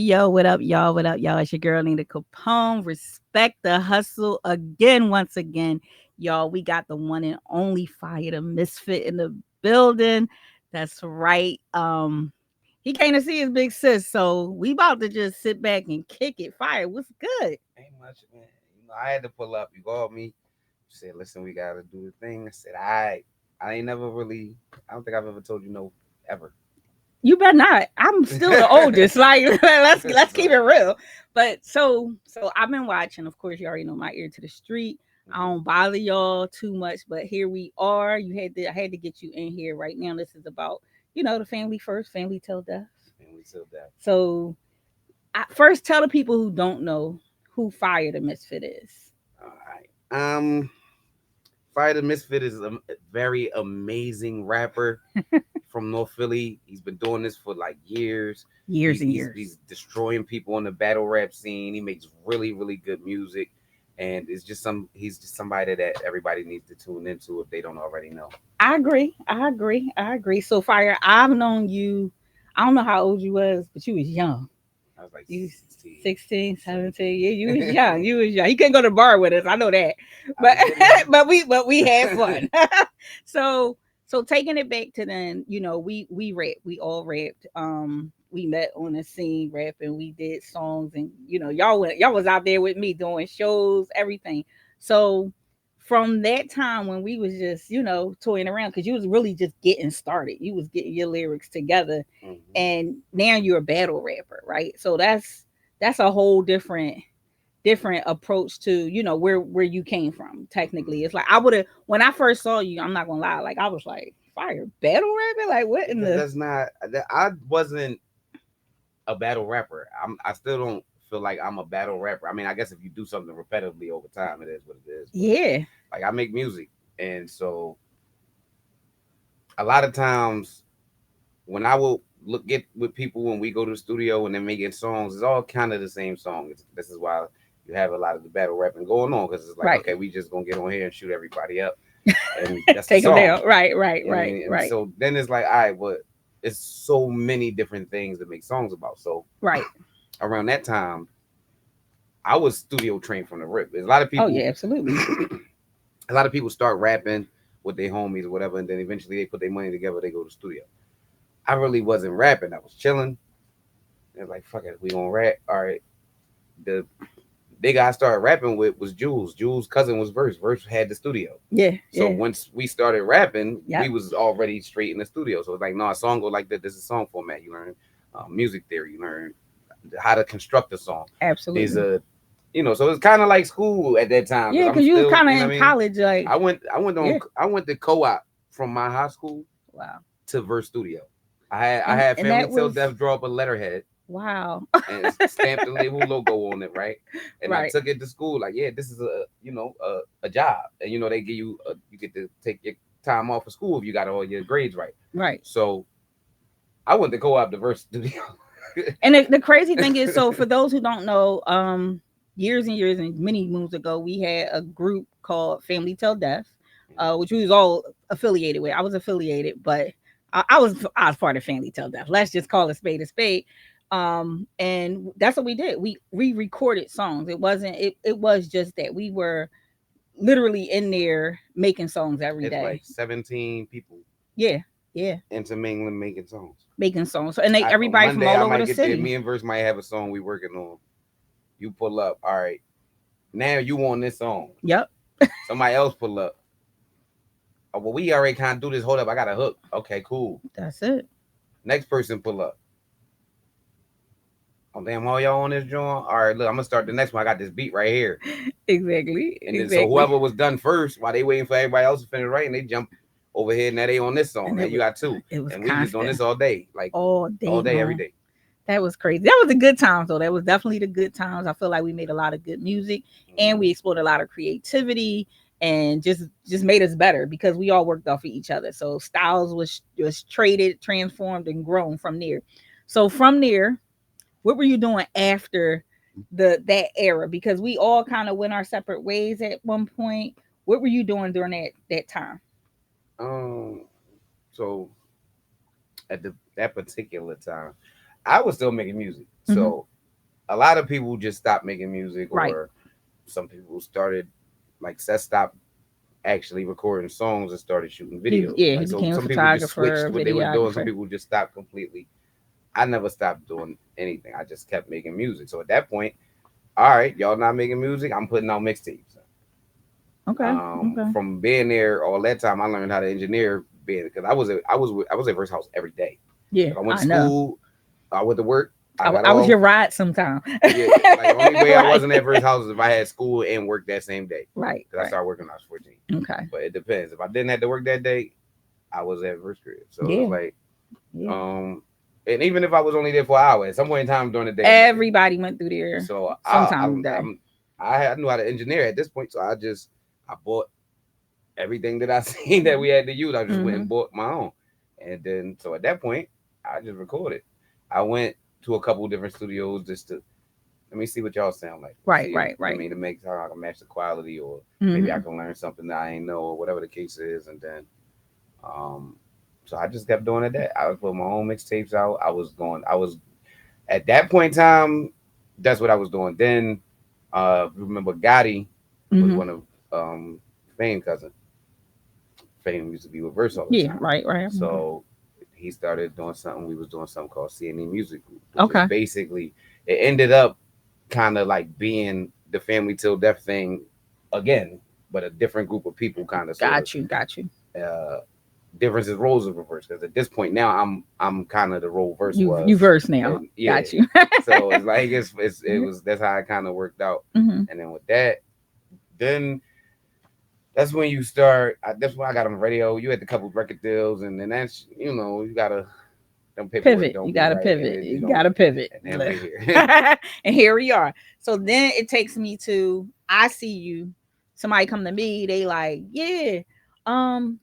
yo, what up, y'all? What up, y'all? It's your girl, Nina Capone. Respect the hustle again, once again. Y'all, we got the one and only Fire Da Misfit in the building. That's right. He came to see his big sis, so we about to just sit back and kick it. Fire, what's good? Ain't much, man. I had to pull up. You called me. You said, listen, we gotta do the thing. I said, all right. I ain't never really. I don't think I've ever told you no ever. You better not. I'm still the oldest. Like let's keep So, it real. But so I've been watching. Of course, you already know my ear to the street. I mhm. don't bother y'all too much, but here we are. I had to get you in here right now. This is about the family first, family till death. And we still that. So first tell the people who don't know who Fire the Misfit is. All right. Fire the Misfit is a very amazing rapper from North Philly. He's been doing this for like years. Years and years. He's destroying people on the battle rap scene. He makes really good music, and he's just somebody that everybody needs to tune into if they don't already know. I agree. I agree. I agree. So Fire, I've known you. I don't know how old you was, but you was young. I was like You 16, 16, 17. 17. Yeah, you was young. You was young. He couldn't go to the bar with us. I know that. I But was getting there. but we had fun. so so taking it back to then, we rap. We all rapped. We met on the scene rapping. We did songs and y'all was out there with me doing shows, everything. So from that time when we was just, toying around, because you was really just getting started. You was getting your lyrics together Mhm. and now you're a battle rapper, right? So that's a whole different approach to where you came from. Technically, Mhm. it's like I would have when I first saw you. I'm not gonna lie, like I was like, Fire battle rapping, like what in the That's not. I wasn't a battle rapper. I still don't feel like I'm a battle rapper. I mean, I guess if you do something repetitively over time, it is what it is. But yeah. like, I make music, and so a lot of times when I will get with people when we go to the studio and they're making songs, it's all kind of the same song. This is why you have a lot of the battle rapping going on, because it's like, Right. okay, we just gonna get on here and shoot everybody up, and that's the Take them song. down. Right, right, I right, mean, and right, so then it's like, all right, but it's so many different things to make songs about. So right. around that time, I was studio trained from the rip. There's a lot of Oh people, yeah, absolutely. a lot of people start rapping with their homies or whatever, and then eventually they put their money together, they go to the studio. I really wasn't rapping. I was chilling. It was like, fuck it, we gonna rap. All right. The big guy I started rapping with was Jules. Jules' cousin was Verse. Verse had the studio. Yeah, So yeah. once we started rapping, we Yep. was already straight in the studio. So it's like, no, a song go like that. This is song format. You learn music theory. You learn how to construct a song. There's Absolutely. so it's kind of like school at that time because Yeah, I'm because you was still, kind of what in I mean. college, like yeah. I went to co-op from my high school Wow. to Verse Studio. I And had and Family that Till was Death draw up a letterhead wow. and stamped the label logo on it, right? And I Right, took it to school, like, yeah, this is a job, and they give you get to take your time off of school if you got all your grades right. right. So I went to co-op diverse studio. And the crazy thing is, so for those who don't know, years and years and many moons ago, we had a group called Family Till Death, which we was all affiliated with. I was affiliated, but I was part of Family Till Death. Let's just call it spade a spade. And that's what we did. We recorded songs. It was just that we were literally in there making songs every It's like day. 17 people Yeah, yeah, intermingling making songs. making songs. And they On everybody from Monday all I over might the get there. city. Me and Verse might have a song we working on. You pull up, all right. Now you on this song. Yep, Somebody else pull up. Oh, well, we already kind of do this. Hold up, I got a hook. Okay, cool. that's it. Next person pull up. Oh damn, all y'all on this joint. All right, look, I'm gonna start the next one. I got this beat right here, Exactly, and then so exactly. whoever was done first, while they waiting for everybody else to finish writing, they jump over here. Now they on this song. And Now you got two, it was and we just doing constant this all day, like all all day day, every long. day. That was crazy. That was the good times though. That was definitely the good times. I feel like we made a lot of good music and Mhm. we explored a lot of creativity and just made us better because we all worked off of each other. So styles was traded, transformed, and grown from there. So from there, what were you doing after that era? Because we all kind of went our separate ways at one point. What were you doing during that time? Um, so at that particular time, I was still making music. Hmm. So a lot of people just stopped making music, Right. or some people started like Seth stopped actually recording songs and started shooting videos. Yeah, he Like so, became a some people just photographer, switched what they was doing. Some videographer. people just stopped completely. I never stopped doing anything. I just kept making music. So at that point, all right, y'all not making music. I'm putting out mixtapes. Okay. Okay. From being there all that time, I learned how to engineer being because I was at Verse House every day. Yeah, If I went to I know. school, I went to work, I got I was off. your ride sometime. Yeah, like the only way I Right. wasn't at Verse House is if I had school and work that same day Right. because I Right. started working when I was 14. Okay. But it depends. If I didn't have to work that day, I was at Verse Crib. So it's Yeah. like, Yeah. um, and even if I was only there for an hour, at some point in time during the day, I'm there. Everybody went through there So sometime today. I knew how to engineer at this point. So I bought everything that I seen that we had to use. I just went and Mm-hmm. bought my own, and then so at that point, I just recorded. I went to a couple different studios just to let me see what y'all sound like. Right. See, Right. I Right. mean, to make how I can match the quality, or maybe I Mm-hmm. can learn something that I ain't know, or whatever the case is, and then um. So I just kept doing it. That I was putting my own mixtapes out. I was going. I was at that point in time. That's what I was doing. Then, remember Gotti was Mm-hmm. one of Fame cousin. Fame used to be with Verse all the Yeah. time. Right. Right. I remember. So he started doing something. We was doing something called CNE Music Group, which is Okay. basically it ended up kind of like being the Family Till Death thing again, but a different group of people, kind of sort of. Got you. Got you. Uh, Difference is roles of reverse because at this point now I'm kind of the role Verse You was, verse now. and yeah, Got you. so it's like it was that's how it kind of worked out, Mm-hmm. and then with that, then that's when you start. That's when I got on the radio. You had the couple record deals, and then that's you gotta them paperwork Pivot. don't You be gotta right, and pivot. then you You don't, gotta pivot. and then we're here. And here we are. So then it takes me to I see you. Somebody come to me, they like, yeah,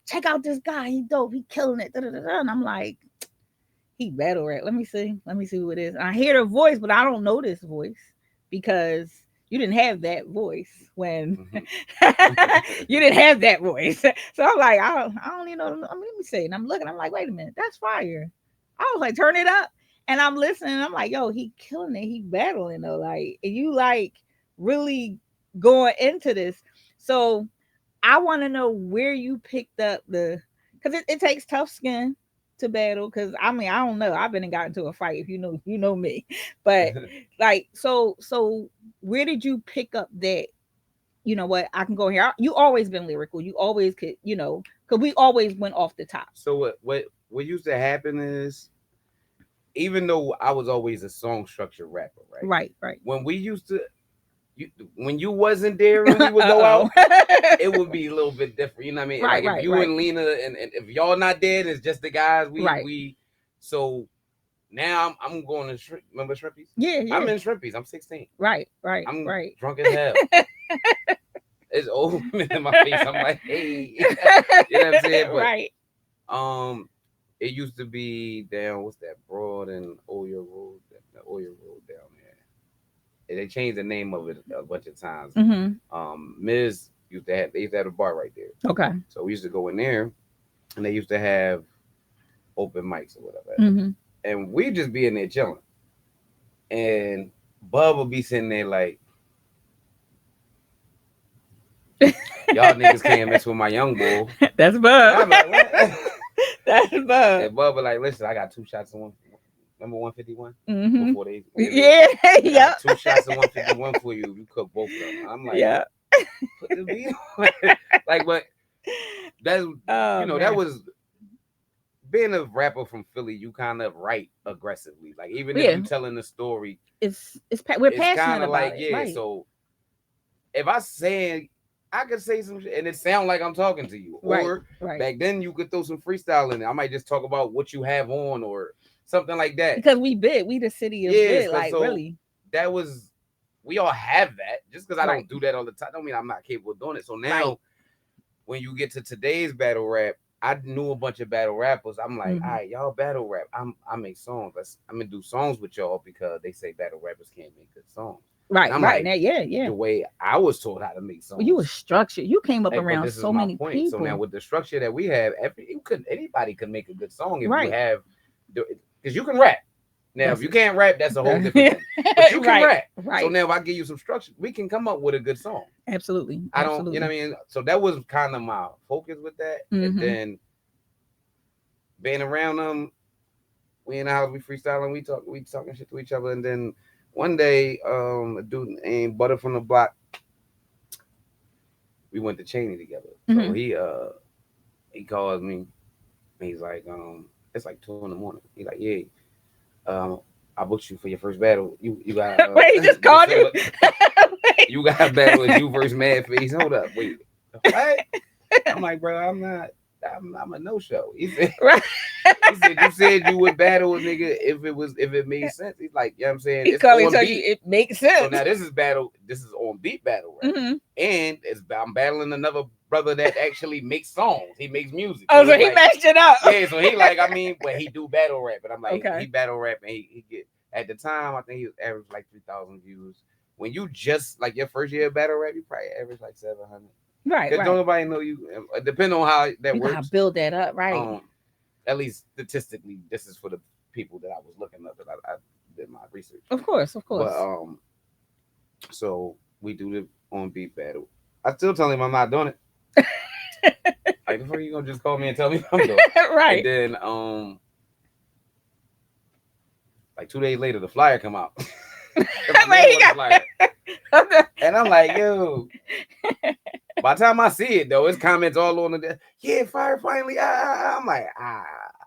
check out this guy. He dope. He killing it. Da, da, da, da. And I'm like, he battle rap. Let me see. Let me see who it is. And I hear the voice, but I don't know this voice because you didn't have that voice when you didn't have that voice. So I'm like, I don't even know. Let me see. And I'm looking. I'm like, wait a minute, that's fire. I was like, turn it up. And I'm listening. I'm like, yo, he killing it. He battling though. Like, and you like really going into this. So I want to know where you picked up the because it takes tough skin to battle. Because I mean, I don't know. I've been and got into a fight. If you know me, but like, so where did you pick up that? You know what? I can go here. You always been lyrical. You always could. You know, because we always went off the top. So what used to happen is even though I was always a song structure rapper, right? Right. Right. When we used to you, when you wasn't there and we would go Uh out, oh. it would be a little bit different. You know what I mean? Right. Like if Right. you Right. and Lena and if y'all not dead, it's just the guys. Right. So now I'm going to remember Shrimpies? Yeah. I'm Yeah. in Shrimpies. I'm 16. Right. Right. I'm Right. drunk as hell. It's old in my face. I'm like, hey, you know what I'm saying? But Right. um, it used to be down. What's that? Broad and Oyo Road. The Oyo Road down there. They changed the name of it a bunch of times. Mm-hmm. Miz used to have. They used to have a bar right there. Okay. So we used to go in there, and they used to have open mics or whatever. Mm-hmm. And we just be in there chilling. And Bub would be sitting there like, y'all niggas can't mess with my young boy. That's And Bub. I'm like, what? That's Bub. And Bub was like, listen, I got two shots of one. Remember 151? Mm-hmm. Before they Yeah. I Yep. got two shots of 151 for you. You cook both of them. I'm like, Yeah. put the beat on. Like, but that's Oh that man. was being a rapper from Philly, you kind of write aggressively. Like even if Yeah. you telling the story, We're it's kind passionate of about like, it. yeah. Right. So if I say I could say some shit and it sound like I'm talking to you. Right. Or Right. back then you could throw some freestyle in it. I might just talk about what you have on or something like that. Because we bid. We the city of Yes, bid. Like so really. that was we all have that. Just because I Right. don't do that all the time, don't mean I'm not capable of doing it. So now Right. when you get to today's battle rap, I knew a bunch of battle rappers. I'm like, all Mm-hmm. right, y'all battle rap. I make songs. I'm gonna do songs with y'all because they say battle rappers can't make good songs. And Right. I'm Right. like, Now, yeah. Yeah. the way I was told how to make Well, you were songs. structured. You came up Hey, but around this is so my many point. So now people. with the structure that we have, anybody can make a good song if you Right. have because you can rap. Now, if That's you can't rap, that's a whole different right, thing. But you can rap. So right. now if I give you some structure, we can come up with a good song. Absolutely, I don't, you know absolutely. what I mean? So that was kind of my focus with that. And Mm-hmm. then being around them, we in the house, we freestyling, we talking shit to each other. And then one day, a dude named Butter from the Block, we went to Cheney together. So Mm-hmm. he calls me. And he's like, it's like 2 in the morning. He's like, yeah, um, I booked you for your first battle. You got Wait, he just called you. December. You got a battle with you versus Mad Face. Hold up, wait, what? I'm like, bro, I'm not. I'm a no show. He said. Right. He said you said you would battle a nigga if it made sense. He's like, you know what I'm saying? He It's called me, on tell you beat. it makes So sense. now this is battle. This is on beat battle rap, Mm-hmm. and I'm battling another brother that actually makes songs. He makes music. Oh, so it's he like, matched it up. yeah. So he like, I mean, but he do battle rap, and I'm like, he Okay. battle rap, and he get at the time I think he was average like 3,000 views. When you just like your first year of battle rap, you probably average like 700. Right, Cause don't right. nobody know you. Depending on how that You gotta works. build that up, right? At least statistically, this is for the people that I was looking up because I did my research. Of course, of But course. so we do the on beat battle. I still tell him I'm not doing it. Like before you gonna just call me and tell me I'm doing it. And Right. then like 2 days later the flyer come out. My Wait, name he on the flyer. got. And I'm like, yo. By the time I see it though, it's comments all on the yeah, fire finally. I'm like, man,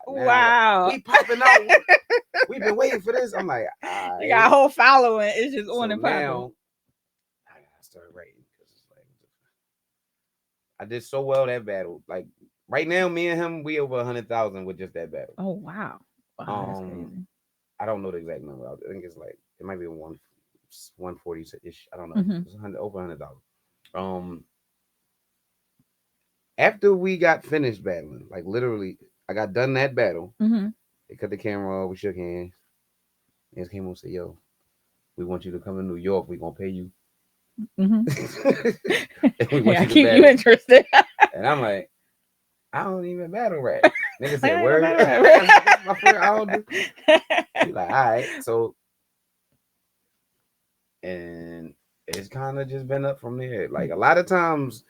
Wow. we popping out. We've been waiting for this. I'm like, You got a whole following. It's just on so and popping. now I gotta start writing because it's like I did so well that battle. Like right now, me and him, we over 100,000 with just that battle. Oh wow. Wow, that's Um, crazy. I don't know the exact number. I think it's like it might be 140 ish. I don't know. Mm-hmm. It's 100 over 100,000. Um, after we got finished battling, like literally, I got done that battle. Mm-hmm. They cut the camera off. We shook hands. And came on and said, "Yo, we want you to come to New York. We gonna pay you." Mm-hmm. And we want Yeah, you to keep you battle. interested. And I'm like, I don't even battle rap. Nigga I said, ain't word. about it. My friend, I don't do. He like, all right. So, and it's kind of just been up from there. Like a lot of times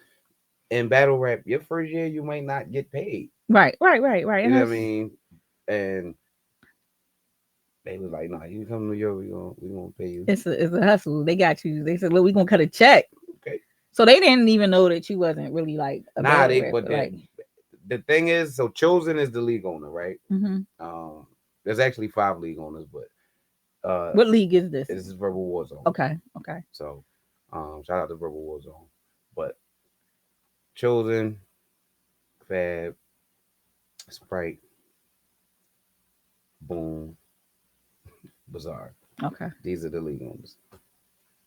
in battle rap, your first year you might not get paid. Right, right, right, right. You And know what I that's mean? And they was like, nah, you come to New York, we gonna pay you. it's a hustle. They got you. They said, look, we gonna cut a check. Okay. So they didn't even know that you wasn't really like a Nah, battle rapper. but Like, the thing is, so Chosen is the league owner, right? mm-hmm. There's actually 5 league owners, but What league is this? this is Verbal War Zone. Okay, okay. So, shout out to Verbal War Zone. But Chosen, Fab, Sprite, Boom, Bizarre. Okay. These are the league owners.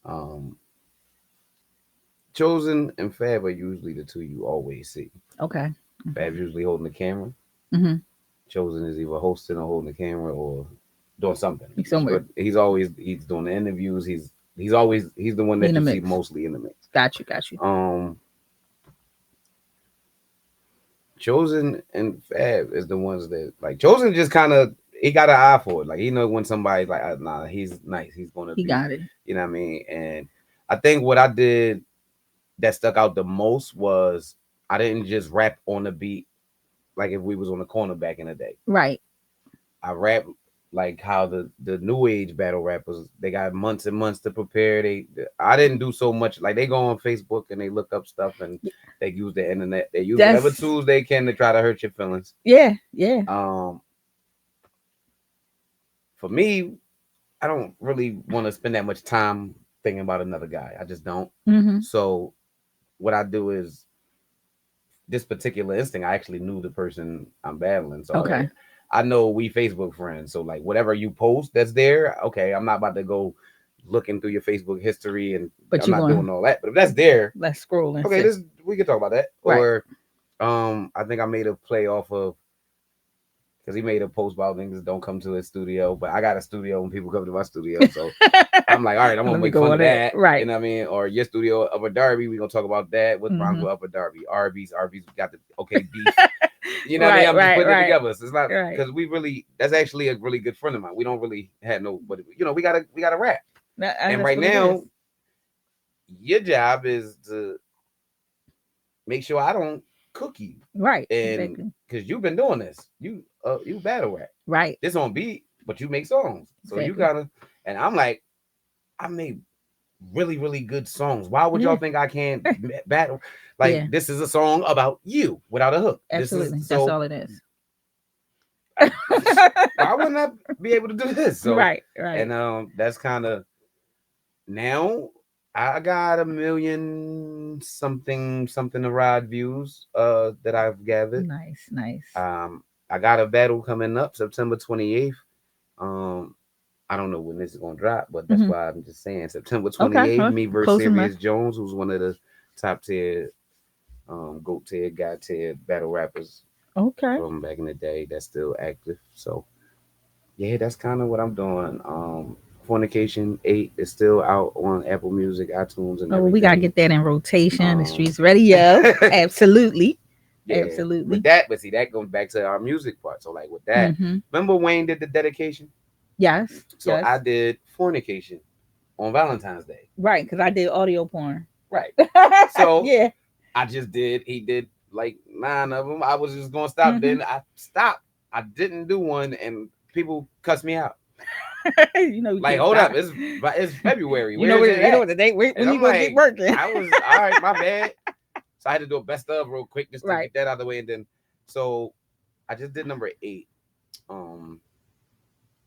Um, Chosen and Fab are usually the two you always see. Okay. Fab's usually holding the camera. Mm-hmm. Chosen is either hosting or holding the camera or doing something. He's somewhere. But he's doing the interviews. He's the one that In the you see mix. mostly in the mix. Got you, got you. Chosen and Fab is the ones that like Chosen just kind of he got an eye for it. Like he know when somebody's like, nah, he's nice. He's gonna He be, got it. you know what I mean? And I think what I did that stuck out the most was I didn't just rap on the beat like if we was on the corner back in the day. Right. I rap like how the new age battle rappers they got months and months to prepare. I didn't do so much like they go on Facebook and they look up stuff and they use the internet. They use whatever tools they can to try to hurt your feelings. Yeah, yeah. For me, I don't really want to spend that much time thinking about another guy. I just don't. Mm-hmm. So what I do is this particular instinct, I actually knew the person I'm battling. So okay. I know we Facebook friends. So like whatever you post that's there, okay, I'm not about to go looking through your Facebook history and I'm not doing all that. But if that's there, let's scroll and okay, we can talk about that. Right. Or I think I made a play off of because he made a post about niggas don't come to his studio, but I got a studio when people come to my studio. So I'm like, all right, I'm gonna make fun of that. Right. You know what I mean? Or your studio, Upper Darby, we're gonna talk about that. What's wrong with Upper Darby? Arby's got the okay beef. You know what I mean? Right, I'm just right, putting it right, together. So it's not right. because we really. That's actually a really good friend of mine. We don't really have no, but we gotta rap. And That's right what it is. now, your job is to make sure I don't cook you, Right, and exactly. because you've been doing this, you battle rap. Right, This on beat, but you make songs, so you exactly. gotta. And I'm like, I made really really good songs. Why would y'all Yeah, think I can't battle? Like yeah, this is a song about you without a hook. This is absolutely. That's so. all it is. I, why wouldn't I be able to do this? So, Right, right. and that's kind of now. I got a million something to ride views that I've gathered. Nice, nice. Um, I got a battle coming up September 28th. Um, I don't know when this is gonna drop, but that's Hmm. why I'm just saying September Okay, 28th. huh? Me versus Close enough. Serious Jones, who's one of the top tier, goat tier, god tier battle rappers Okay. from back in the day that's still active. So yeah, that's kind of what I'm doing. Fornication 8 is still out on Apple Music, iTunes, and Oh, well, we gotta everything. get that in rotation. The Um, streets radio. Absolutely, yeah, with absolutely. that, but see, that goes back to our music part. So, like with that, Mm-hmm. remember Wayne did the dedication? Yes, So yes. I did Fornication on Valentine's Day. Right, because I did audio porn. Right. So Yeah. he did like 9 of them. I was just going to stop. Mm-hmm. Then I stopped. I didn't do one, and people cussed me out. You know we Like, can't hold up, stop. it's February. You Where know is what? it You know at? what the date? And When you I'm gonna get like, working? I was all right, my bad. So I had to do a best of real quick just to Right. get that out of the way, and then so I just did number 8. Um,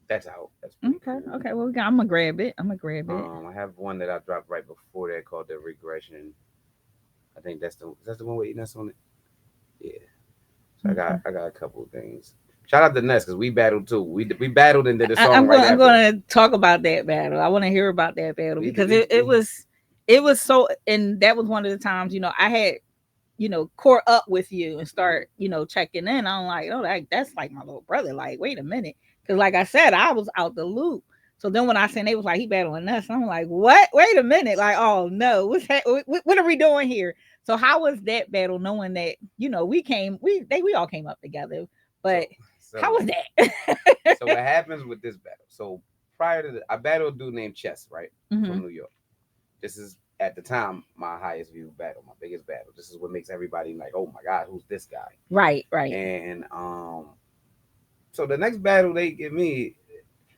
that's out. That's pretty Okay. cool. Okay. Well, I'm gonna grab it. I'm gonna grab it. I have one that I dropped right before that called the Regression. I think that's the one with Ines on it. Yeah. So Okay. I got a couple of things. Shout out to Ness because we battled too. We battled and did a I, song I'm right going. I'm after. going to talk about that battle. I want to hear about that battle We because we, we it was so, and that was one of the times I had caught up with you and mhm. start checking in. I'm like, oh, that's like my little brother. Like, wait a minute, because like I said, I was out the loop. So then when I seen they was like he battling us, I'm like, what? Wait a minute, like, oh no, what are we doing here? So how was that battle? Knowing that we all came up together, so but how so was that? so what happens with this battle? So prior to I battled a dude named Chess, right? Hmm. From New York. This is at the time my highest view battle, my biggest battle. This is what makes everybody like, oh my god, who's this guy? Right, right. And so the next battle they give me,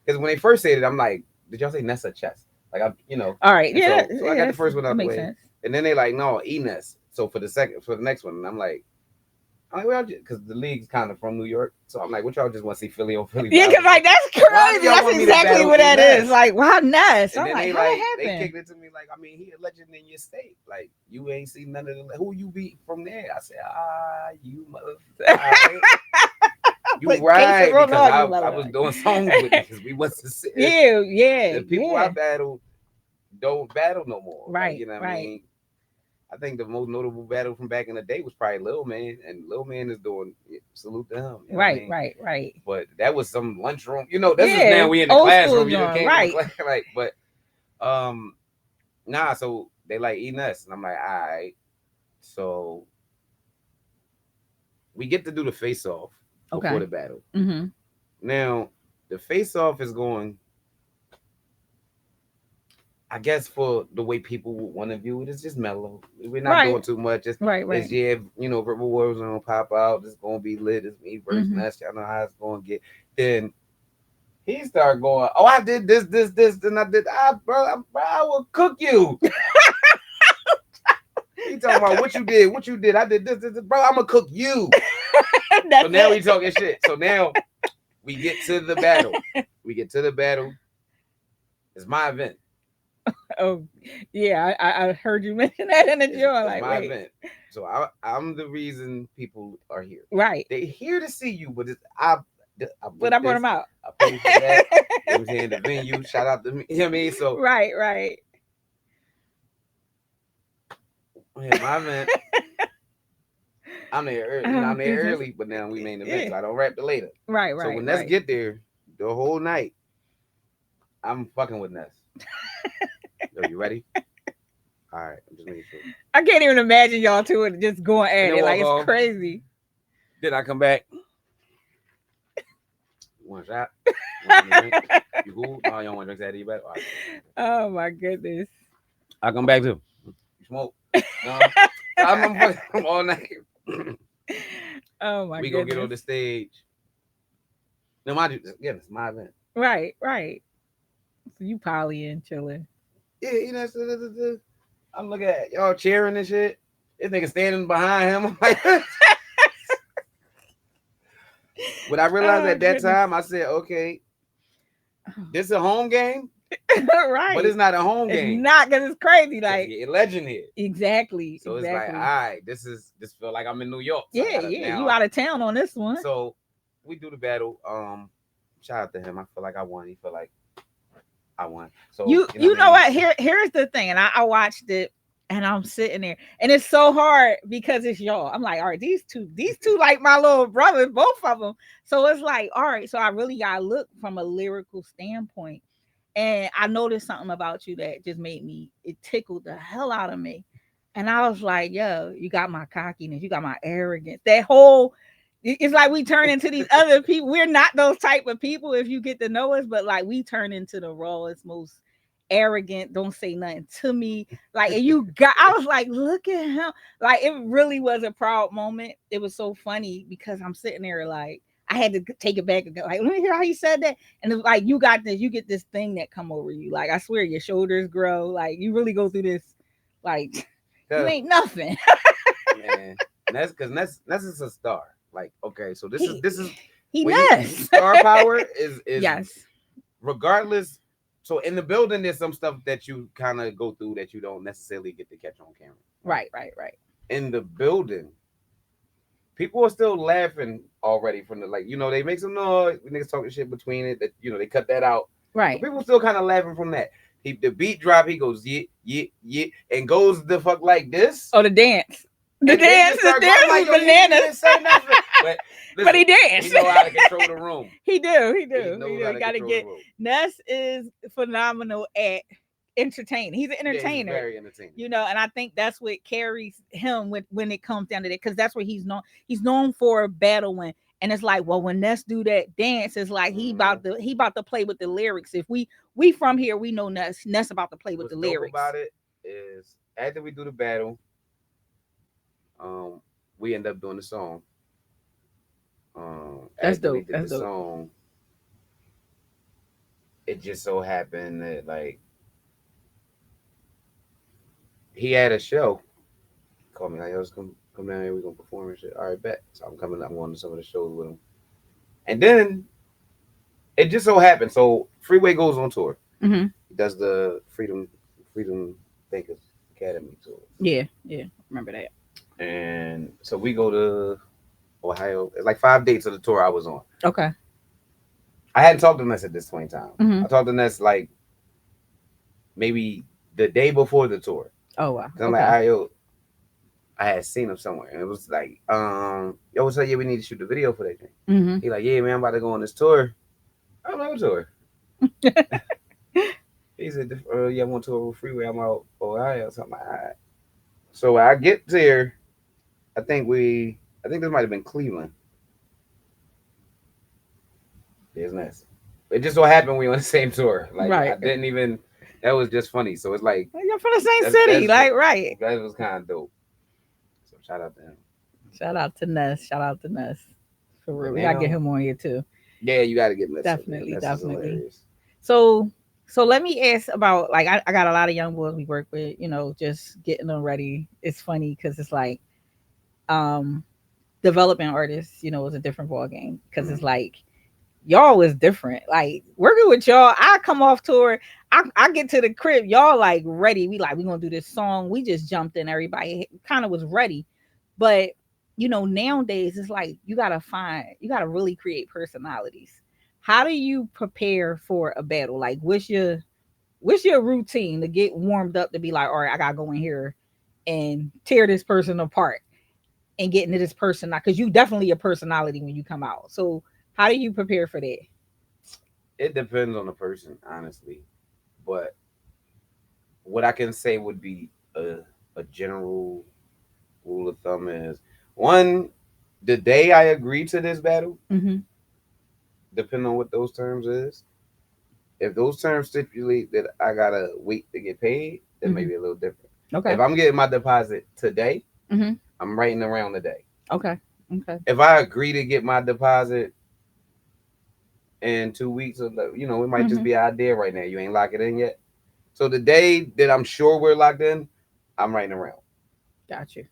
because when they first said it, I'm like, did y'all say Nessa Chess? Like All right, and yeah, so I got the first one that out the makes way, sense. and then they like, no, Enes. So for the next one, and I'm like, well, because the league's kind of from New York, so I'm like, what y'all just want to see Philly on Philly Yeah, because vibes? like Like, that's why do crazy. y'all That's want me to exactly battle what that is. Enes? Like, wow, Ness. And I'm then like, they how like that they happen? kicked it to me like, I mean, he a legend in your state. Like you ain't seen none of the who you beat from there. I said, you mother, all right. You Put case in right front of because all you I was motherfuckers. doing songs with niggas. We wasn't sitting. Yeah, yeah, The people I yeah. battled don't battle no more. Like Right, you know what I right. mean. I think the most notable battle from back in the day was probably Lil Man, and Lil Man is doing salute to him. You know what I Right, mean? right, right. But that was some lunchroom. This is now Yeah, we in the old school classroom. You done John. came from the Right. class, like, but um, nah. So they like eating us, and I'm like, all right. So we get to do the face off before Okay. the battle. Mm-hmm. Now the face off is going. I guess for the way people want to view it, it's just mellow. We're not Right, doing too much. right, It's right. yeah, Verbal Wars gonna pop out. It's gonna be lit. It's me versus Mm-hmm. Ness. Y'all know how it's gonna get. Then he started going, "Oh, I did this, then I did. Bro, I will cook you." He talking about what you did. I did this, bro. I'm gonna cook you. So That's now we it. talking shit. So now we get to the battle. We get to the battle. It's my event. Oh, yeah. I heard you mention that in the joint. It's Like, my wait. event. So I'm the reason people are here. Right. They here to see you, but I But I booked brought this. him out. I paid for that. You know what I'm saying? The venue. Shout out to me. You know what I mean? So Right, right. yeah, my event. I'm there early. Oh I'm there goodness. early, but now we main event, Yeah. so I don't rap the later. Right, So right, when Ness right. get there, the whole night, I'm fucking with Ness. Yo, you ready? All right, I'm just making sure. I can't even imagine y'all two just going And at then it. walk Like it's off. crazy. Then I come back. You want a shot? You want something to drink? You cool? No, you don't want to drink that. You back? All right, Oh my goodness. I come back too. You smoke? No. I'm fucking all night. Oh my We go get on goodness. the stage. No, mind you, again, it's my event. Right, right. So you poly and chilling. Yeah, you know, I'm looking at y'all cheering and shit. This nigga standing behind him. I'm like, when I realized Oh at that goodness. time, I said, okay, this is a home game, but Right. it's not a home It's game not because it's crazy. because Like he a legend here. exactly, So it's like, all exactly. right, this feel like I'm in New York. So I Yeah, gotta yeah. You now. out of town on this one. So we do the battle. Shout out to him. I feel like I won. He feel like I won. So you know You what I know mean. what? Here's the thing, and I watched it, and I'm sitting there, and it's so hard because it's y'all. I'm like, all right, these two like my little brothers, both of them. So it's like, all right, so I really gotta look from a lyrical standpoint, and I noticed something about you that just made me it tickled the hell out of me, and I was like, yo, you got my cockiness, you got my arrogance, that whole. It's like we turn into these other people. We're not those type of people if you get to know us, but like we turn into the rawest, most arrogant, don't say nothing to me. Like, and you got, I was like, look at him. Like, it really was a proud moment. It was so funny because I'm sitting there like, I had to take it back and go, like, let me hear how you said that. And it's like, you got this, you get this thing that come over you. Like, I swear your shoulders grow. Like, you really go through this, like, you Cause ain't nothing. man, Ness, because Ness is a star. Like, okay, so this is he, this is he when you nuts. star power is Yes. regardless. So in the building, there's some stuff that you kind of go through that you don't necessarily get to catch on camera, right? Right, right, right. In the building, people are still laughing already from the like, they make some noise, niggas talking shit between it that they cut that out. So Right. people still kind of laughing from that. The beat drop, he goes yeah, yeah, yeah, and goes the fuck like this, Oh, the dance. The and they dance, just the start going. I'm dance like, is yo, you didn't bananas. even say nothing. But But listen, he he danced. know how to control the room. He do. He He do. He knows do. how He to got to control the get. room. Ness is phenomenal at entertaining. He's an Yeah, he's entertainer, very entertaining. and I think that's what carries him with when it comes down to that, because that's what he's known. He's known for battling, and it's like, well, when Ness do that dance, it's like Mm-hmm. he about to play with the lyrics. If we from here, we know Ness about to play with What's the dope lyrics. about it is after we do the battle, um, we end up doing the song. That's After we dope. did That's the dope. song, it just so happened that like he had a show. Called me like, yo, let's come down here. We're gonna perform and shit. All right, bet. So I'm coming. I'm going to some of the shows with him. And then it just so happened. So Freeway goes on tour. Hmm. He does the Freedom Thinkers Academy tour. Yeah, yeah. Remember that. And so we go to Ohio. It's like 5 dates of the tour I was on. Okay. I hadn't talked to Ness at this point in time. Hmm. I talked to Ness like maybe the day before the tour. Oh wow. Cause I'm like, Okay. all right, yo, I had seen him somewhere, and it was like, yo, what's up? Yeah, we need to shoot the video for that thing. Hmm. He like, yeah, man, I'm about to go on this tour. I'm like, what tour? He said, yeah, I'm on tour with Freeway. I'm out Ohio. So I'm like, all right. So when I get there, I think this might have been Cleveland. There's Ness. It just so happened we on the same tour. Like I Right. didn't even. That was just funny. So it's like You're from the same city, that's like right. that was kind of dope. So shout out to him. Shout out to Ness. Shout out to Ness. For But real. We gotta get now, him on here too. yeah, you got to get Ness up there. Definitely, Ness is definitely. hilarious. So let me ask about, like, I got a lot of young boys we work with, just getting them ready. It's funny because it's like um developing artists, is a different ball game because Mm. it's like y'all is different. Like working with y'all, I come off tour, I get to the crib, y'all like ready. We gonna do this song. We just jumped in, everybody kind of was ready. But nowadays it's like you gotta really create personalities. How do you prepare for a battle? Like what's your routine to get warmed up to be like, all right, I gotta go in here and tear this person apart and get into this person now, because you definitely a personality when you come out. So how do you prepare for that? It depends on the person, honestly. But what I can say would be a general rule of thumb is one. The day I agree to this battle, Mm-hmm. depending on what those terms is, if those terms stipulate that I gotta wait to get paid, then Mm-hmm. maybe a little different. If Okay. I'm getting my deposit today, Mm-hmm. I'm writing around the day. Okay. Okay. If I agree to get my deposit in 2 weeks, or it might just Mm-hmm. be an idea right now. You ain't lock it in yet. So the day that I'm sure we're locked in, I'm writing around, Got you.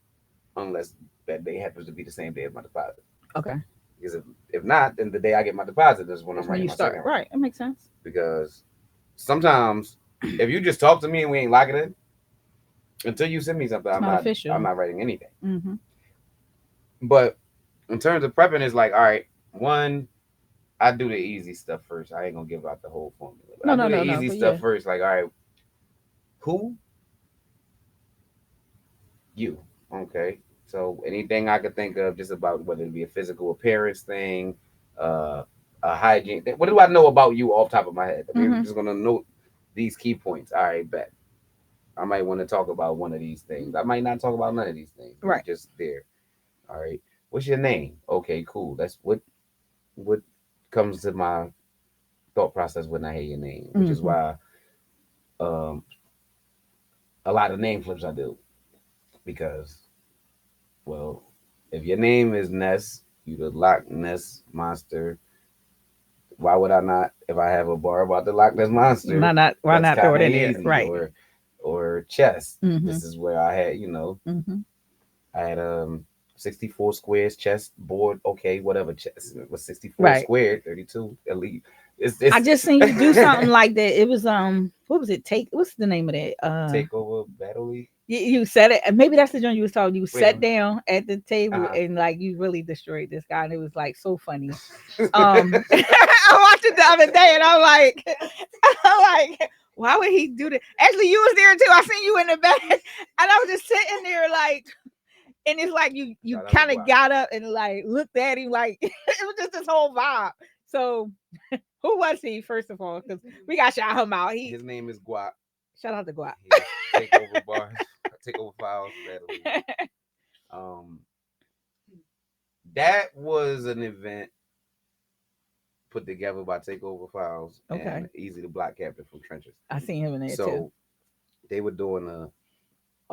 unless that day happens to be the same day as my deposit. Okay. Because if not, then the day I get my deposit is when I'm That's when writing you my second start. round. Right. It makes sense. Because sometimes if you just talk to me and we ain't locking in, until you send me something, It's I'm not not I'm official. not writing anything. Mm-hmm. But in terms of prepping, it's like, all right, one, I do the easy stuff first. I ain't gonna give out the whole formula, but No, I no, do the no, no. easy But stuff yeah. first. Like, all right, who you? Okay. So anything I could think of, just about whether it be a physical appearance thing, uh, a hygiene thing. What do I know about you off the top of my head? We're Mm-hmm. just gonna note these key points. All right, bet. I might want to talk about one of these things. I might not talk about none of these things. Right. Just there. All right. What's your name? Okay, cool. That's what comes to my thought process when I hear your name, which is Mm-hmm. why um a lot of name flips I do, because, well, if your name is Ness, you the Loch Ness monster. Why would I not? If I have a bar about the Loch Ness monster, Not. Why that's not throw kind it of in there? easy. Right. Or chess. Mm-hmm. This is where I had, Mm-hmm. I had 64 squares chess board. Okay, whatever. Chess it was 64 Right. squared, 32 elite. I It's just seen you do something like that. It was what was it? Take what's the name of that? takeover battle league. You said it, and maybe that's the joint you was talking. You Wait, sat down at the table uh, and like you really destroyed this guy, and it was like so funny. I watched it the other day, and I'm like, I'm like, why would he do that? Actually, you was there too. I seen you in the back, and I was just sitting there like, and it's like you shout out to kind of Guap. got up and like looked at him like it was just this whole vibe. So who was he first of all? Because we got shout him out. He His name is Guap. shout out to Guap. He's takeover bars, takeover files battle league. Um, that was an event put together by Takeover Files Okay, and Easy the Black Captain from Trenches. I seen him in there too. So they were doing a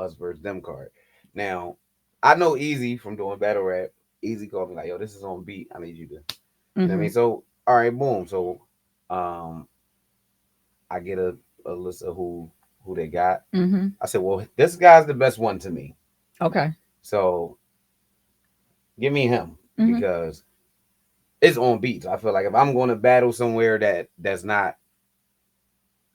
us versus them card. Now, I know Easy from doing battle rap. Easy called me like, "Yo, this is on beat. I need you to," you know what I Mm-hmm. mean? So, all right, boom. So, um, I get a list of who they got. Mm-hmm. I said, "Well, this guy's the best one to me. Okay. So give me him, Mm-hmm. because it's on beat. So I feel like if I'm going to battle somewhere that's not,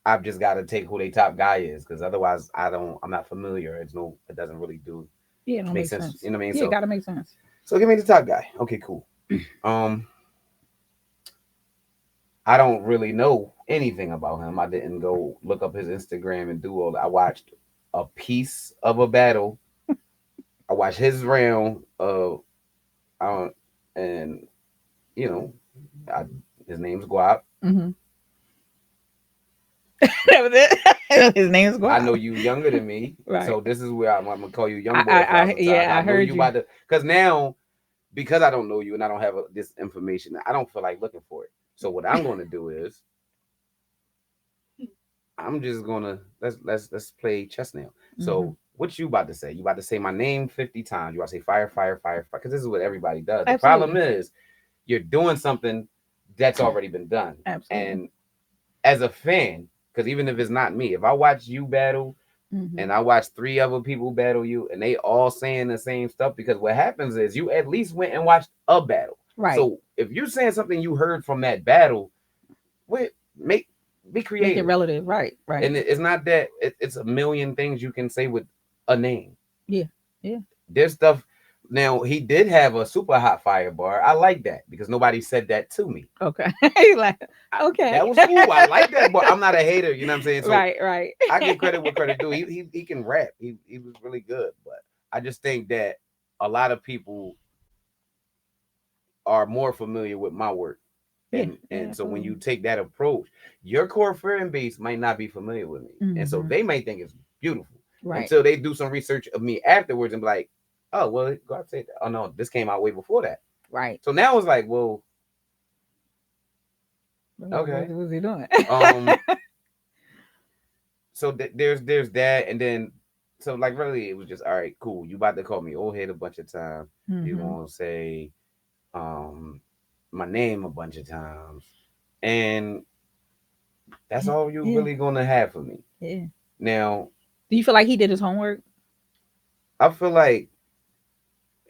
I've just got to take who they top guy is, because otherwise I'm not familiar. It doesn't really do Yeah, it don't make make sense. sense. You know what I mean? Yeah, it So gotta make sense. give me the top guy. Okay, cool. Um, I don't really know anything about him. I didn't go look up his Instagram and do all that. I watched a piece of a battle. I watched his round of, I don't, and you know, I, his name's Guap. Mm-hmm. That was it. His name is I know Guap. you younger than me, Right. so this is where I'm gonna call you young boy sometimes. Yeah, I I know heard you you. about to, because now, because I don't know you and I don't have this information, I don't feel like looking for it. So what I'm gonna do is I'm just gonna let's play chess now. Mm-hmm. So what you about to say? You about to say my name 50 times. You about to say fire, fire, fire, fire, because this is what everybody does. The problem Absolutely. is you're doing something that's already been done. Absolutely. And as a fan, because even if it's not me, if I watch you battle Mm-hmm. and I watch three other people battle you and they all saying the same stuff, because what happens is you at least went and watched a battle. Right. So if you're saying something you heard from that battle, wait, make be Make it creative. relative. Right. Right. And it's not that it's a million things you can say with a name. Yeah. Yeah. There's stuff. Now he did have a super hot fire bar. I like that because nobody said that to me. Okay. He like, okay. That was cool. I like that, but I'm not a hater. You know what I'm saying? So Right. Right. I give credit where credit due. He can rap. He was really good, but I just think that a lot of people are more familiar with my work. Yeah. Yeah. And so when you Absolutely. take that approach, your core fan base might not be familiar with me. And so Mm-hmm. they may think it's beautiful Right. until they do some research of me afterwards and be like, oh well, God say that. Oh no, this came out way before that. Right. So now it's like, well, What okay. was he doing? Um, so there's that, and then so like really, it was just all right, cool. You about to call me old head a bunch of times. You Mm-hmm. gonna say um my name a bunch of times, and that's Yeah. all you Yeah. really gonna have for me. Yeah. Now, Do you feel like he did his homework? I feel like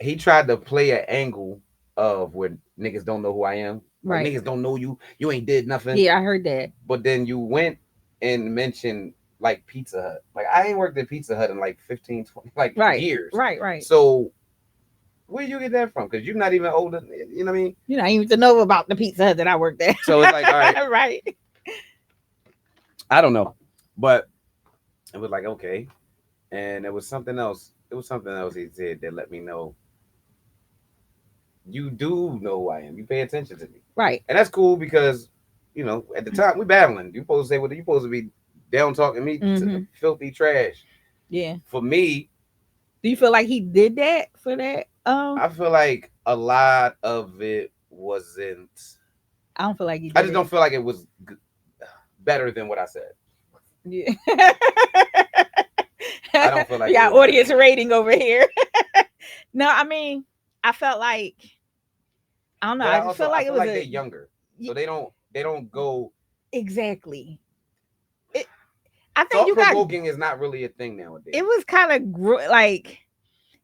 he tried to play an angle of where niggas don't know who I am. Like Right. niggas don't know you. You ain't did nothing. Yeah, I heard that. But then you went and mentioned like Pizza Hut. Like I ain't worked at Pizza Hut in like 15, 20, like Right. years. Right. Right. So where you get that from? Because you're not even older. You know what I mean? You know, even to know about the Pizza Hut that I worked at. So it's like, all right, Right. I don't know. But it was like, okay. And it was something else. It was something else he said that let me know you do know who I am. You pay attention to me. Right. And that's cool because, at the time we battling. You supposed to say what you supposed to be down talking me to Mm-hmm. the filthy trash. Yeah. For me, Do you feel like he did that for that? I feel like a lot of it wasn't. I don't feel like he I did just it. don't feel like it was better than what I said. Yeah. I don't feel like We it got was better. audience rating over here. No, I mean, I felt like I don't know. But I just felt I like it feel was like they're a younger, so they don't go. exactly. It, I think Thought you got provoking is not really a thing it nowadays. was kind of like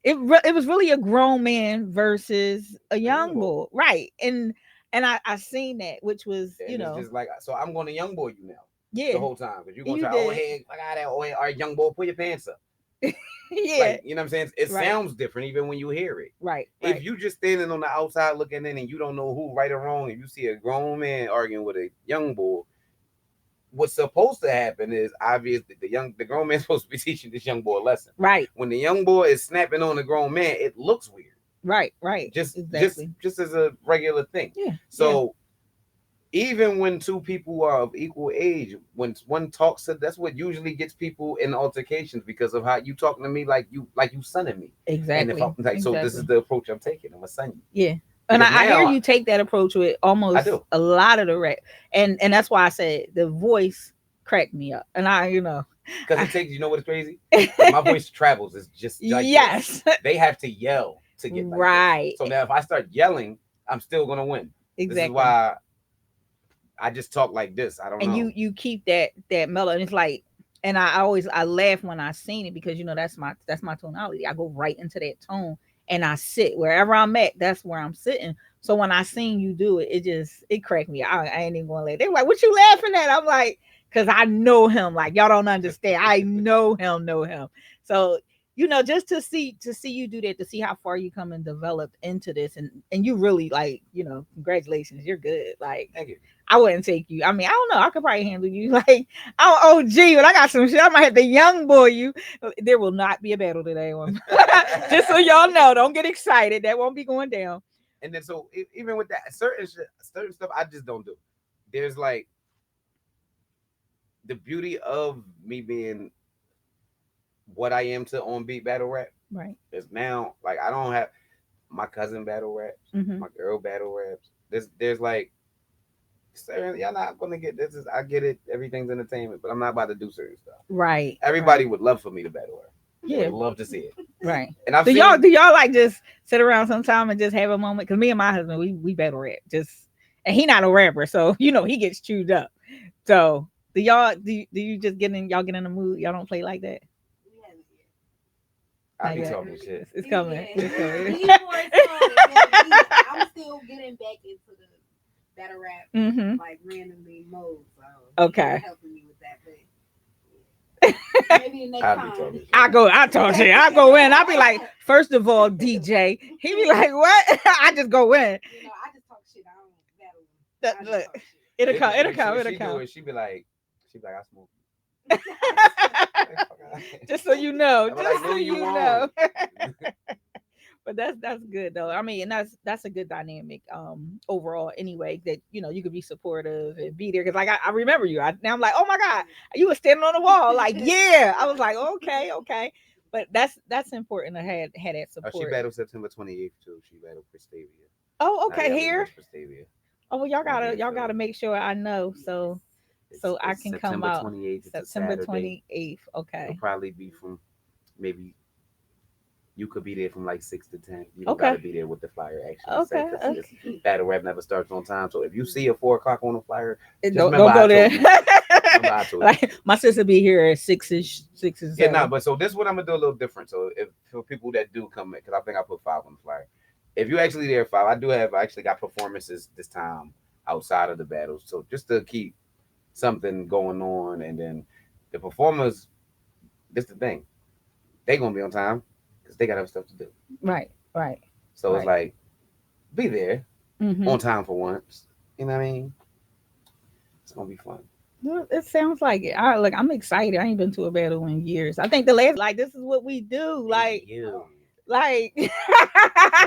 it was really a grown man versus a A young young boy, boy, right? And I seen that, which was and it's just like so. I'm going to young boy you now the yeah, whole time because you're gonna you try. Oh did, hey, I got that. Oh hey, all right, young boy, put your pants up. yeah, Like what I'm saying. It right, sounds different even when you hear it. right, If right, you just standing on the outside looking in and you don't know who right or wrong, and you see a grown man arguing with a young boy, what's supposed to happen is obviously the grown man's supposed to be teaching this young boy a lesson. right, When the young boy is snapping on the grown man, it looks weird. right, right, Just just exactly, just as a regular thing. yeah, yeah, So even when two people are of equal age, when one talks to that's what usually gets people in altercations because of how you talking to me like you sonning me. And if I'm exactly, like so this is exactly, the approach I'm taking. I'm a son you. yeah. And Because I hear now you take that approach with I almost do. a lot of the and that's why I said the voice cracked me up, and Because I, it takes, you know what is crazy? Because my voice travels is just like this. yes, They have to yell to get like this. right, So now if I start yelling, I'm still gonna win. This is exactly. why I just talk like this. I don't And know. you keep that mellow, and it's like, and I laugh when I seen it because that's my tonality. I go right into that tone, and I sit wherever I'm at. That's where I'm sitting. So when I seen you do it, it cracked me. I ain't even gonna let. They were like, "What you laughing at?" I'm like, "Cause I know him. Like y'all don't understand. I know him. So just to see you do that, to see how far you come and developed into this, and you really like, congratulations, you're good. Like Thank you. I wouldn't take you. I mean, I don't know. I could probably handle you. Like I'm OG, but I got some shit. I might have to young boy you. There will not be a battle today. Just so y'all know, don't get excited. That won't be going down. And then so even with that certain stuff I just don't do. There's like the beauty of me being what I am to on beat battle rap Right. is now like I don't have my cousin battle raps, Mm-hmm. my girl battle raps. There's like certain y'all not gonna get this is I get it, everything's entertainment, but I'm not about to do certain stuff. Right. Right. Everybody would love for me to battle rap. They Yeah. would love to see it. Right. And I've Do y'all seen do y'all like just sit around sometime and just have a moment? Because me and my husband, we battle rap. Just and he not a rapper, so he gets chewed up. So do you just get in the mood? Y'all don't play like that? We haven't yet. I Not be yet. talking shit. It's coming. Yeah. It's We coming. more so, I'm still getting back into the battle rap Mm-hmm. like randomly mode. So Okay. he's helping me with that, but maybe the next I be time. talking shit. I talk shit. I go in. I be like, first of all, DJ. He be like, what? I just go in. I just talk shit. I don't battle him. I just Look, talk shit. it'll come. It'll When come. when It'll she do come. it, she be like, I smoke. Like, fuck out. Just so you know. I'm Just like, so no, you you know. won't. But that's good though. I mean, and that's a good dynamic overall anyway, that you could be supportive and be there, because like I remember you. Now I'm like, oh my god, you were standing on the wall like, yeah. I was like, okay, okay. But that's important to have that She support. battled September 28th too. She battled Prestavia. Oh, okay, Natalia here. versus Prestavia. Oh, well, It's gonna be in y'all gotta Philly. make sure I know, so I It's can come September out 28th. It's a September Saturday. 28th. It'll Okay. probably be from maybe you could be there from like 6 to 10. You don't got Okay. to be there with the flyer actually say Okay. because Okay. this battle rap never starts on time. So if you see a 4 o'clock on the flyer, just remember Don't I go there. told you. Remember I told you. Like my sister be here at 6ish, 6 or Yeah, nah, 7. but so this what I'm gonna do a little different. So if for people that do come in, because I think I put 5 on the flyer. If you actually there 5, I actually got performances this time outside of the battles. So just to keep something going on, and then the performers. This the thing, they gonna be on time because they got other stuff to do. Right. Right. So it's Right. like be there Mm-hmm. on time for once. You know what I mean? It's gonna be fun. Well, it sounds like it. I'm excited. I ain't been to a battle in years. I think the last like this is what we do. You. Like That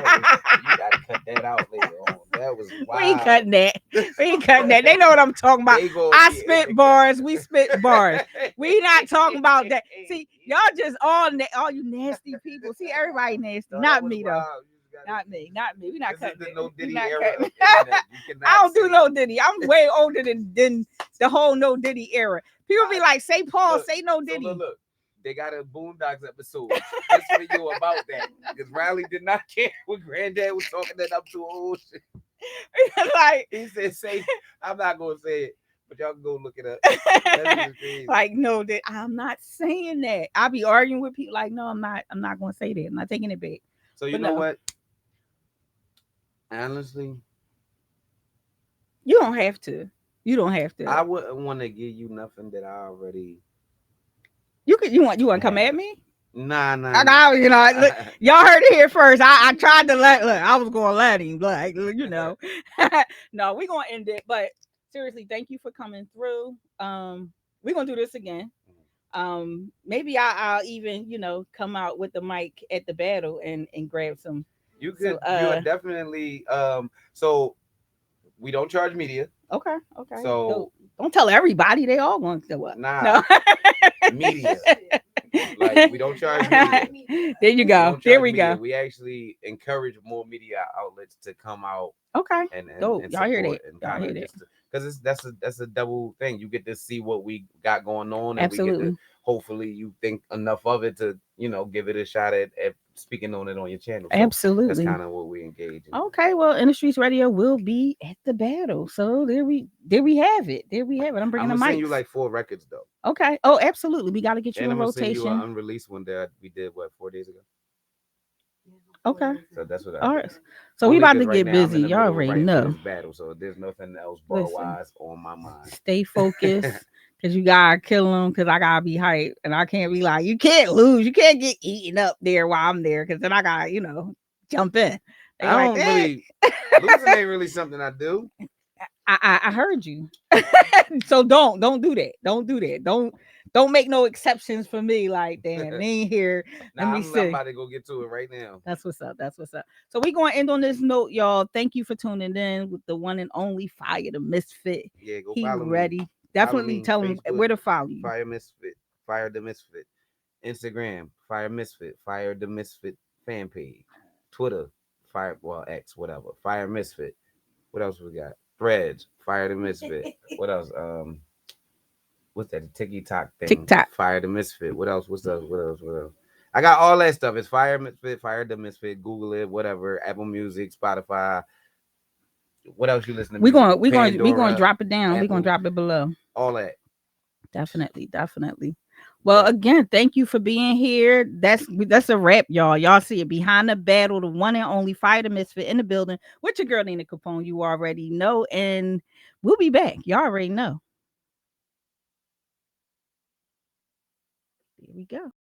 was, you gotta cut that out later on. That was we ain't wild. cutting that. We ain't cutting that. They know what I'm talking about. They gonna I be in spit the bars. We spit bars. We not talking about that. See, y'all just all you nasty people. See, everybody nasty. No, that Not was me though. wild. You just gotta, Not me. Not me. We not this is cutting the it. no We Diddy not era cutting. of internet. You I cannot don't do say no Diddy. I'm way older than the whole no Diddy era. People be like, say Paul, look. say no So Diddy. look. They got a Boondocks episode just for you about that because Riley did not care what Granddad was talking that up to old shit. Like He said, "Say, I'm not gonna say it, but y'all can go look it up." That shit is crazy. like no, that I'm not saying that. I'll be arguing with people like, no, I'm not. I'm not gonna say that. I'm not taking it back. So you But know no, what? Honestly, you don't have to. You don't have to. I wouldn't want to give you nothing that I already You could. You want to come at have. me? Nah, nah, I nah. got, look, y'all heard it here first. I tried to look, I was gonna let him, like, no, we gonna end it. But seriously, thank you for coming through. We're gonna do this again. Maybe I'll even, come out with the mic at the battle and grab some. You So could. You are definitely. So we don't charge media. okay, okay. So Don't tell everybody they all going to what. nah, No. media. Like we don't charge media. There you We go. don't There charge we media. go. We actually encourage more media outlets to come out Okay. and Y'all hear support that? and Y'all kind hear of that? just because it's that's a double thing. You get to see what we got going on, and we get to Absolutely. hopefully you think enough of it to give it a shot at speaking on it on your channel. So that's Absolutely. kind of what we engage in. Okay, well, In the Streets Radio will be at the battle. So there we have it. There we have it. I'm I'm bringing the gonna send you mics. like 4 records though, Okay. Oh, absolutely. We got to get you and in I'm gonna send you an rotation. unreleased one that we did 4 days ago. Okay. So that's what I All did. right. So we Only about because to right get now I'm busy. in the Y'all middle of already writing for know. this battle, so there's nothing else bar Listen, wise on my mind. stay focused because you gotta kill them. Because I gotta be hyped, and I can't be like, you can't lose. You can't get eaten up there while I'm there. Because then I gotta, jump in. They I like, don't really losing ain't really something I do. I heard you. So don't do that. Don't do that. Don't make no exceptions for me. Like, damn, they ain't here. Let Nah, me I'm see. about to go get to it right now. That's what's up. That's what's up. So we gonna end on this note, y'all. Thank you for tuning in with the one and only Fire the Misfit. Yeah, go He follow me. ready. Follow Definitely me. tell him Facebook, where to follow you. Fire Misfit, Fire the Misfit. Instagram, Fire Misfit, Fire the Misfit fan page. Twitter, Fire X, whatever. Fire Misfit. What else we got? Threads, Fire the Misfit. What else? What's that TikTok thing? TikTok. Fire the Misfit. What else? What's up? What else? What else? I got all that stuff. It's Fire Misfit, Fire the Misfit. Google it, whatever. Apple Music, Spotify. What else you listen to? We Music gonna on? we gonna Pandora, drop it down. We gonna Apple, drop it below. all that. Definitely, definitely. Well, Bet. again, thank you for being here. That's a wrap, y'all. Y'all see it behind the battle, the one and only Fire the Misfit in the building with your girl Nina Capone. You already know, and we'll be back. Y'all already know. Here we go.